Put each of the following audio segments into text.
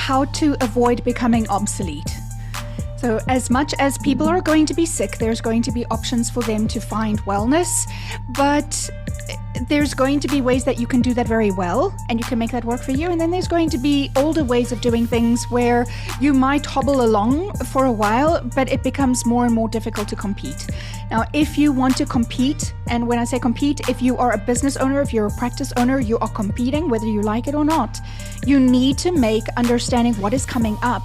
how to avoid becoming obsolete. So as much as people are going to be sick, there's going to be options for them to find wellness, but there's going to be ways that you can do that very well and you can make that work for you. And then there's going to be older ways of doing things where you might hobble along for a while, but it becomes more and more difficult to compete. Now, if you want to compete, and when I say compete, if you are a business owner, if you're a practice owner, you are competing, whether you like it or not, you need to make understanding what is coming up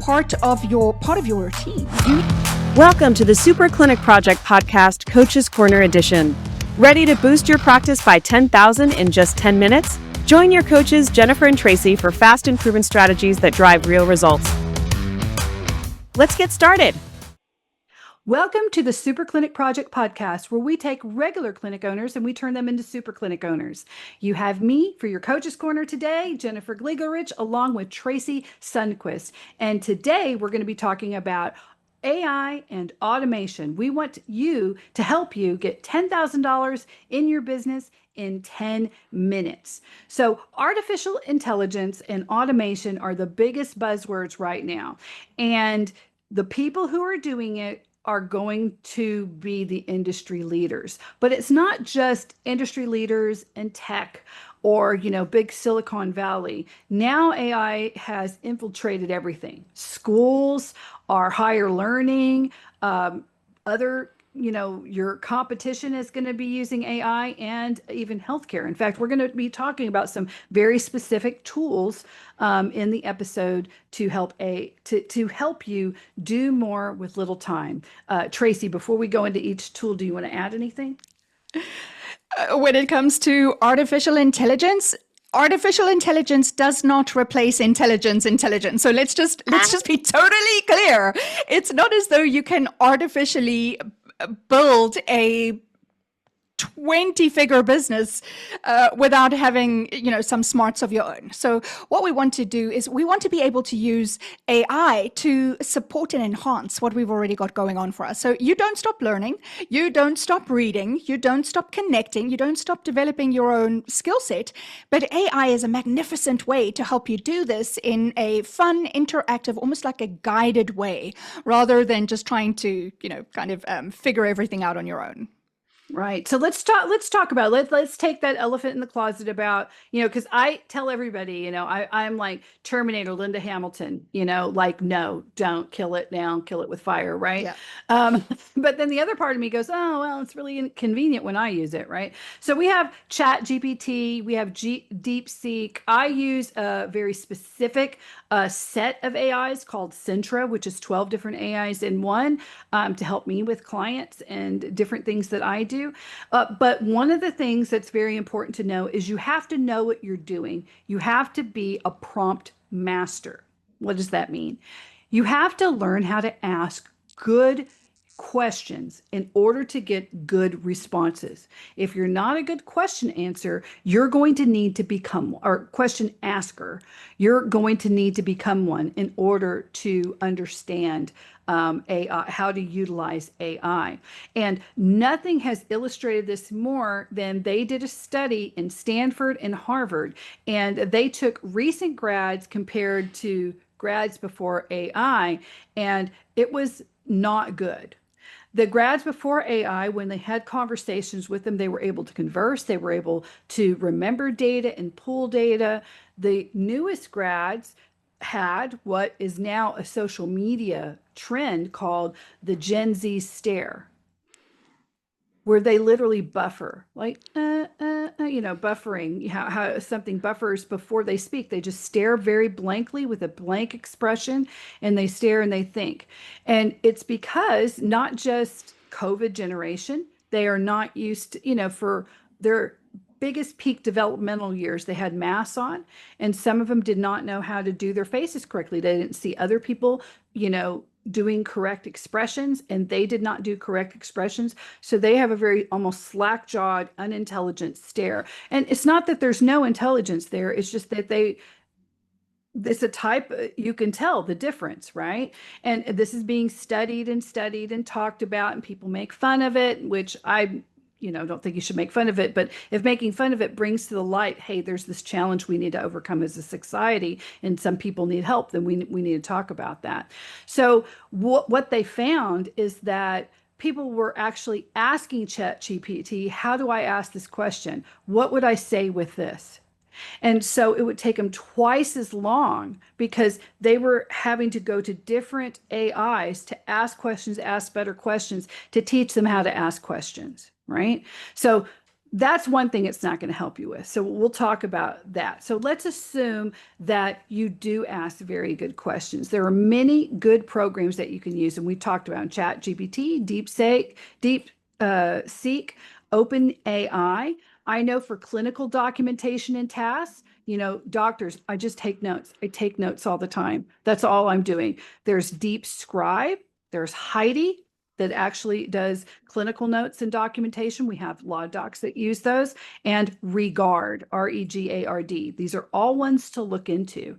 part of your routine. Welcome to the Super Clinic Project Podcast, Coach's Corner Edition. Ready to boost your practice by 10,000 in just 10 minutes? Join your coaches, Jennifer and Tracey, for fast improvement strategies that drive real results. Let's get started. Welcome to the Super Clinic Project Podcast, where we take regular clinic owners and we turn them into super clinic owners. You have me for your Coach's Corner today, Jennifer Gligorich, along with Tracey Sundquist. And today we're going to be talking about AI and automation. We want you to help you get $10,000 in your business in 10 minutes. So artificial intelligence and automation are the biggest buzzwords right now. And the people who are doing it are going to be the industry leaders. But it's not just industry leaders in tech or, big Silicon Valley. Now AI has infiltrated everything. Schools, our higher learning, other, your competition is going to be using AI, and even healthcare. In fact, we're going to be talking about some very specific tools in the episode to help you do more with little time. Tracey, before we go into each tool, do you want to add anything? When it comes to artificial intelligence does not replace intelligence. So let's just be totally clear. It's not as though you can artificially build a 20-figure business without having, some smarts of your own. So what we want to do is we want to be able to use AI to support and enhance what we've already got going on for us. So you don't stop learning, you don't stop reading, you don't stop connecting, you don't stop developing your own skill set. But AI is a magnificent way to help you do this in a fun, interactive, almost like a guided way, rather than just trying to, figure everything out on your own. Right. So let's talk about, let's take that elephant in the closet about, because I tell everybody, I'm like Terminator, Linda Hamilton, like, no, don't kill it now, kill it with fire. Right. Yeah. But then the other part of me goes, oh, well, it's really inconvenient when I use it. Right. So we have Chat GPT, we have DeepSeek. I use a very specific set of AIs called Centra, which is 12 different AIs in one to help me with clients and different things that I do. But one of the things that's very important to know is you have to know what you're doing. You have to be a prompt master. What does that mean? You have to learn how to ask good questions in order to get good responses. If you're not a good question answer, you're going to need to become, or question asker, you're going to need to become one in order to understand AI, how to utilize AI. And nothing has illustrated this more than they did a study in Stanford and Harvard, and they took recent grads compared to grads before AI, and it was not good. The grads before AI, when they had conversations with them, they were able to converse, they were able to remember data and pull data. The newest grads had what is now a social media trend called the Gen Z stare, where they literally buffer, like, buffering, how something buffers before they speak. They just stare very blankly with a blank expression, and they stare and they think. And it's because not just COVID generation, they are not used to, for their biggest peak developmental years, they had masks on, and some of them did not know how to do their faces correctly. They didn't see other people, doing correct expressions, and they did not do correct expressions. So they have a very almost slack-jawed, unintelligent stare. And it's not that there's no intelligence there. It's just that it's a type, you can tell the difference, right? And this is being studied and talked about, and people make fun of it, which I don't think you should make fun of it. But if making fun of it brings to the light, hey, there's this challenge we need to overcome as a society, and some people need help, then we need to talk about that. So what they found is that people were actually asking ChatGPT, how do I ask this question? What would I say with this? And so it would take them twice as long because they were having to go to different AIs to ask questions, ask better questions, to teach them how to ask questions, right? So that's one thing it's not going to help you with. So we'll talk about that. So let's assume that you do ask very good questions. There are many good programs that you can use, and we talked about ChatGPT, Seek, OpenAI. I know for clinical documentation and tasks, doctors, I just take notes. I take notes all the time. That's all I'm doing. There's Deep Scribe. There's Heidi that actually does clinical notes and documentation. We have law docs that use those, and Regard, Regard. These are all ones to look into.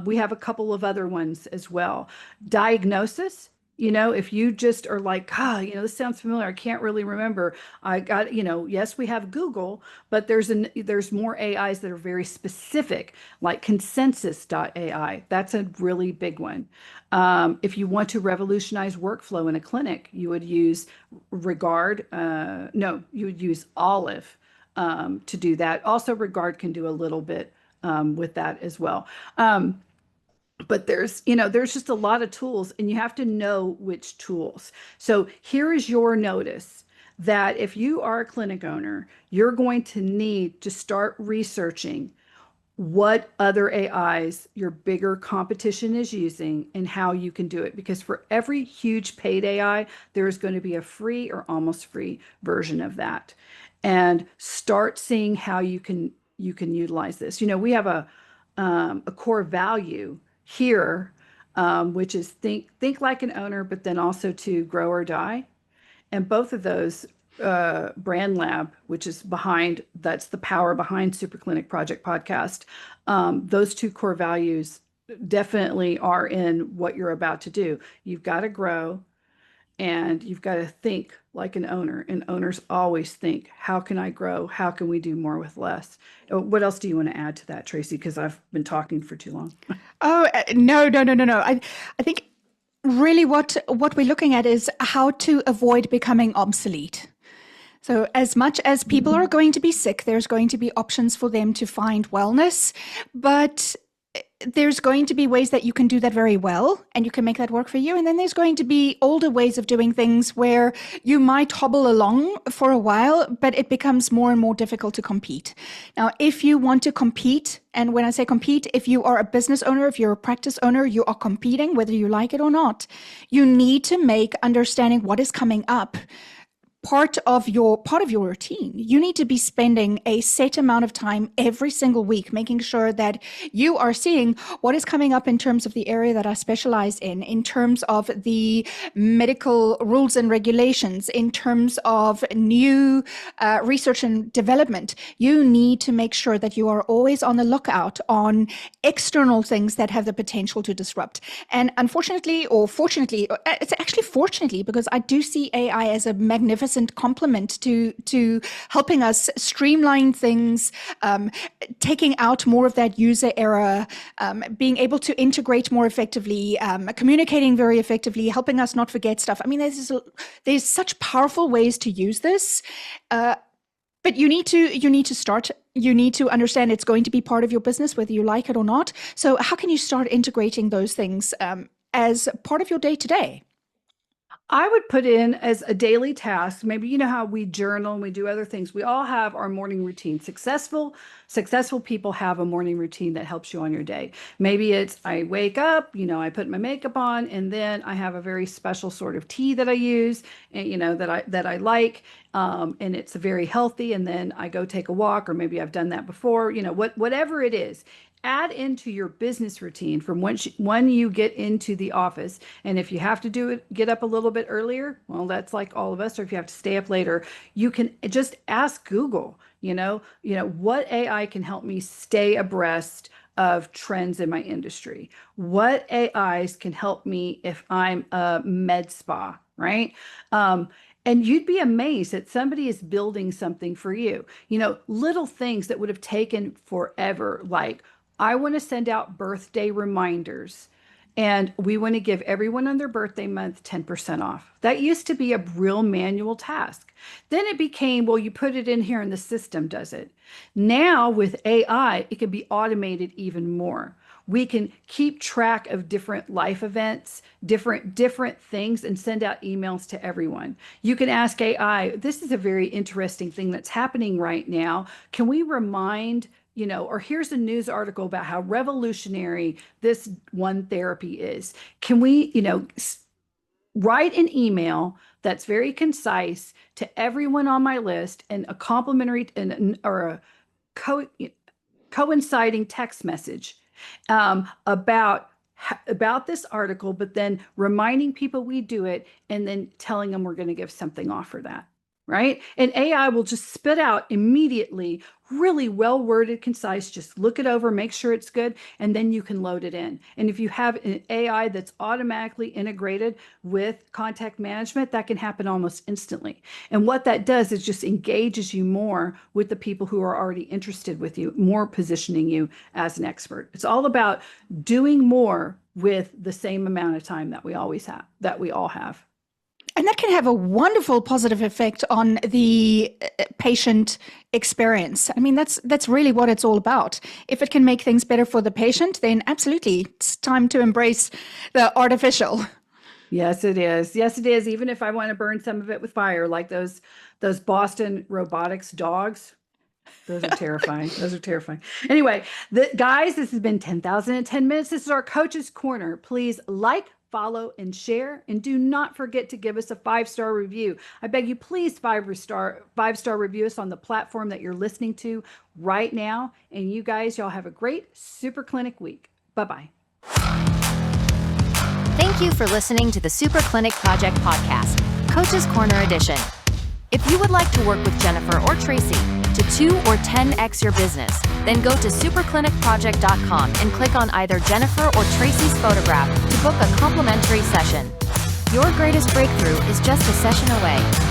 We have a couple of other ones as well. Diagnosis. If you just are like, this sounds familiar, I can't really remember. I got, yes, we have Google, but there's more AIs that are very specific, like consensus.ai. That's a really big one. If you want to revolutionize workflow in a clinic, you would use Regard. No, you would use Olive to do that. Also, Regard can do a little bit with that as well. But there's just a lot of tools, and you have to know which tools. So here is your notice that if you are a clinic owner, you're going to need to start researching what other AIs your bigger competition is using and how you can do it. Because for every huge paid AI, there is going to be a free or almost free version of that. And start seeing how you can utilize this. We have a core value here, which is think like an owner, but then also to grow or die. And both of those, Brand Lab, which is that's the power behind Super Clinic Project Podcast. Those two core values definitely are in what you're about to do. You've got to grow, and you've got to think like an owner. And owners always think, how can I grow? How can we do more with less? What else do you want to add to that, Tracey? Because I've been talking for too long. Oh, no, no, no, no, no. I think really what we're looking at is how to avoid becoming obsolete. So as much as people are going to be sick, there's going to be options for them to find wellness, but there's going to be ways that you can do that very well, and you can make that work for you. And then there's going to be older ways of doing things where you might hobble along for a while, but it becomes more and more difficult to compete. Now, if you want to compete, and when I say compete, if you are a business owner, if you're a practice owner, you are competing, whether you like it or not, you need to make understanding what is coming up part of your routine. You need to be spending a set amount of time every single week making sure that you are seeing what is coming up in terms of the area that I specialize in terms of the medical rules and regulations, in terms of new research and development. You need to make sure that you are always on the lookout on external things that have the potential to disrupt. And unfortunately, or fortunately, it's actually fortunately, because I do see AI as a magnificent complement to helping us streamline things, taking out more of that user error, being able to integrate more effectively, communicating very effectively, helping us not forget stuff. I mean, there's such powerful ways to use this, but you need to start. You need to understand it's going to be part of your business, whether you like it or not. So how can you start integrating those things as part of your day to day? I would put in as a daily task, maybe you know how we journal and we do other things. We all have our morning routine. Successful people have a morning routine that helps you on your day. Maybe it's I wake up, I put my makeup on, and then I have a very special sort of tea that I use, and that I like, and it's very healthy. And then I go take a walk, or maybe I've done that before. Whatever it is. Add into your business routine from when you get into the office. And if you have to do it, get up a little bit earlier, well, that's like all of us, or if you have to stay up later, you can just ask Google, what AI can help me stay abreast of trends in my industry? What AIs can help me if I'm a med spa, right? And you'd be amazed that somebody is building something for you. Little things that would have taken forever, like I want to send out birthday reminders. And we want to give everyone on their birthday month 10% off. That used to be a real manual task. Then it became, well, you put it in here and the system does it. Now with AI, it can be automated even more. We can keep track of different life events, different things, and send out emails to everyone. You can ask AI, this is a very interesting thing that's happening right now. Can we remind, or here's a news article about how revolutionary this one therapy is. Can we, write an email that's very concise to everyone on my list, and a complimentary or a coinciding text message about this article, but then reminding people we do it, and then telling them we're going to give something off for that, right? And AI will just spit out immediately, really well worded, concise. Just look it over, make sure it's good, and then you can load it in. And if you have an AI that's automatically integrated with contact management, that can happen almost instantly. And what that does is just engages you more with the people who are already interested with you, more positioning you as an expert. It's all about doing more with the same amount of time that we always have, that we all have. And that can have a wonderful positive effect on the patient experience. I mean, that's really what it's all about. If it can make things better for the patient, then absolutely, it's time to embrace the artificial. Yes, it is. Yes, it is. Even if I want to burn some of it with fire, like those Boston Robotics dogs. Those are terrifying. Those are terrifying. Anyway, guys, this has been 10,010 minutes. This is our Coach's Corner. Please like, follow, and share. And do not forget to give us a 5-star review. I beg you, please 5-star review us on the platform that you're listening to right now. And you guys, y'all have a great Super Clinic week. Bye-bye. Thank you for listening to the Super Clinic Project Podcast, Coach's Corner Edition. If you would like to work with Jennifer or Tracey to 2 or 10x your business, then go to superclinicproject.com and click on either Jennifer or Tracey's photograph to book a complimentary session. Your greatest breakthrough is just a session away.